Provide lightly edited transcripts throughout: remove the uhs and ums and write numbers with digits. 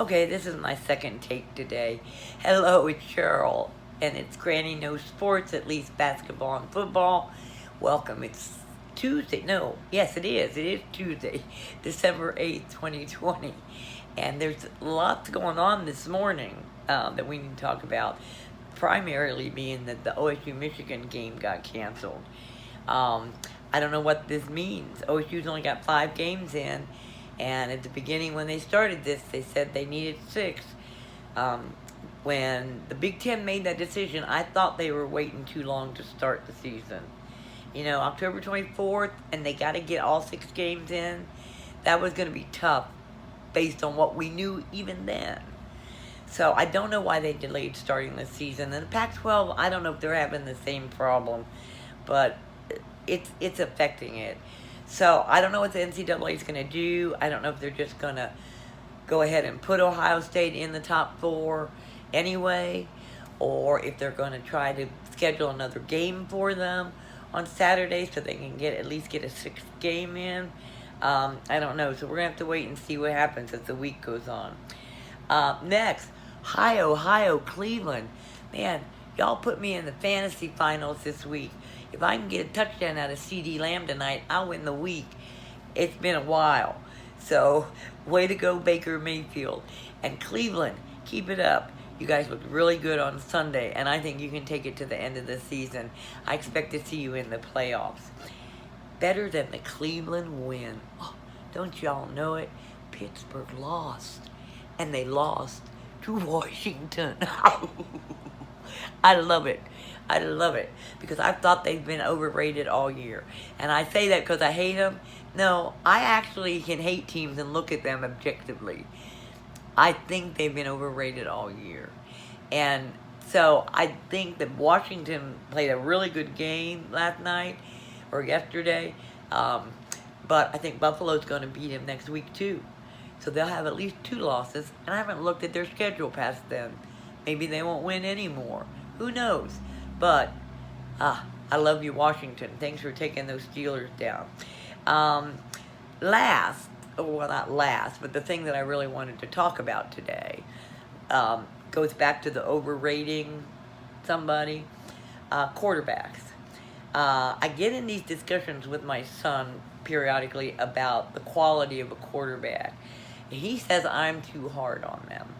Okay, this is my second take today. Hello, it's Cheryl, and it's Granny Knows Sports, at least basketball and football. Welcome. It's Tuesday. No, yes, it is. It is Tuesday, December 8th, 2020. And there's lots going on this morning that we need to talk about, primarily being that the OSU Michigan game got canceled. Um, I don't know what this means. OSU's only got 5 games in, and at the beginning when they started this, they said they needed 6. Um, when the Big Ten made that decision, I thought they were waiting too long to start the season. October 24th, and they got to get all 6 games in. That was going to be tough based on what we knew even then. So I don't know why they delayed starting the season. And the Pac-12, I don't know if they're having the same problem, but it's affecting it. So I don't know what the NCAA is going to do. I don't know if they're just going to go ahead and put Ohio State in the top 4 anyway, or if they're going to try to schedule another game for them on Saturday so they can at least get a 6th game in. I don't know. So we're going to have to wait and see what happens as the week goes on. Next, Ohio, Cleveland. Man, y'all put me in the fantasy finals this week. If I can get a touchdown out of CD Lamb tonight, I'll win the week. It's been a while. So, way to go, Baker Mayfield. And Cleveland, keep it up. You guys looked really good on Sunday, and I think you can take it to the end of the season. I expect to see you in the playoffs. Better than the Cleveland win. Oh, don't y'all know it? Pittsburgh lost. And they lost to Washington. I love it. I love it. Because I've thought they've been overrated all year. And I say that because I hate them. No, I actually can hate teams and look at them objectively. I think they've been overrated all year. And so I think that Washington played a really good game last night or yesterday. But I think Buffalo's going to beat him next week too. So they'll have at least 2 losses. And I haven't looked at their schedule past then. Maybe they won't win anymore. Who knows? But, I love you, Washington. Thanks for taking those Steelers down. Not last, but the thing that I really wanted to talk about today goes back to the overrating somebody. Quarterbacks. I get in these discussions with my son periodically about the quality of a quarterback. He says I'm too hard on them.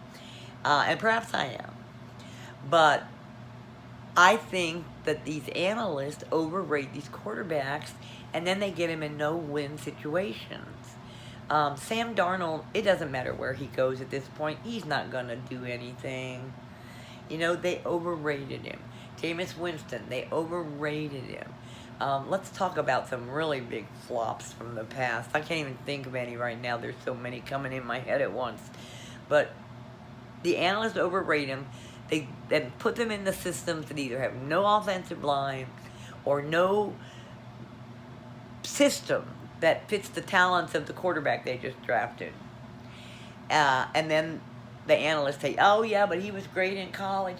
And perhaps I am. But I think that these analysts overrate these quarterbacks, and then they get him in no-win situations. Sam Darnold, it doesn't matter where he goes at this point. He's not going to do anything. They overrated him. Jameis Winston, they overrated him. Let's talk about some really big flops from the past. I can't even think of any right now. There's so many coming in my head at once. But the analysts overrate him. They then put them in the systems that either have no offensive line or no system that fits the talents of the quarterback they just drafted. And then the analysts say, oh yeah, but he was great in college.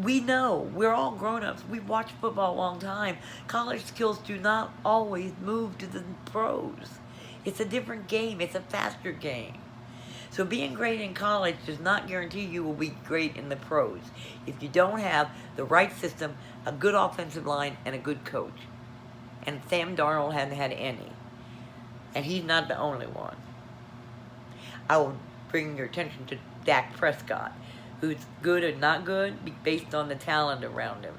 We know. We're all grown-ups. We've watched football a long time. College skills do not always move to the pros. It's a different game. It's a faster game. So being great in college does not guarantee you will be great in the pros if you don't have the right system, a good offensive line, and a good coach. And Sam Darnold hasn't had any. And he's not the only one. I will bring your attention to Dak Prescott, who's good and not good based on the talent around him.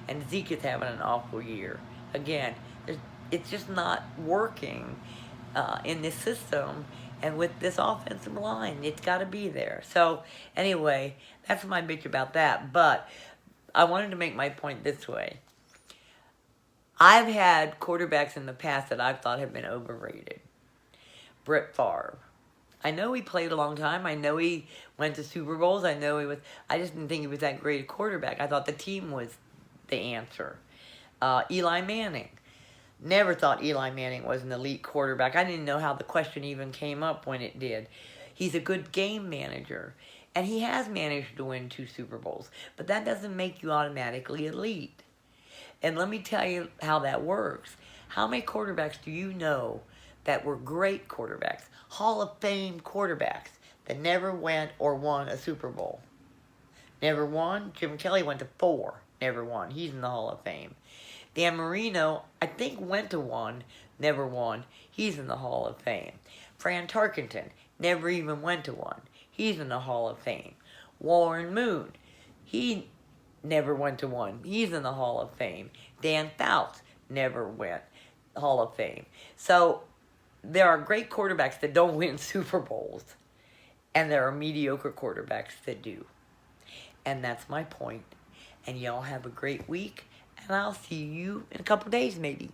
And Zeke is having an awful year. Again, it's just not working in this system. And with this offensive line, it's got to be there. So, anyway, that's my bitch about that. But I wanted to make my point this way. I've had quarterbacks in the past that I've thought have been overrated. Brett Favre. I know he played a long time. I know he went to Super Bowls. I just didn't think he was that great a quarterback. I thought the team was the answer. Eli Manning. Never thought Eli Manning was an elite quarterback. I didn't know how the question even came up when it did. He's a good game manager, and he has managed to win 2 Super Bowls, but that doesn't make you automatically elite. And let me tell you how that works. How many quarterbacks do you know that were great quarterbacks, Hall of Fame quarterbacks that never went or won a Super Bowl. Never won. Jim Kelly went to 4. Never won. He's in the Hall of Fame. Dan Marino, I think, went to 1. Never won. He's in the Hall of Fame. Fran Tarkentin never even went to 1. He's in the Hall of Fame. Warren Moon, he never went to 1. He's in the Hall of Fame. Dan Fouts never went Hall of Fame. So there are great quarterbacks that don't win Super Bowls, and there are mediocre quarterbacks that do. And that's my point. And y'all have a great week, and I'll see you in a couple days maybe.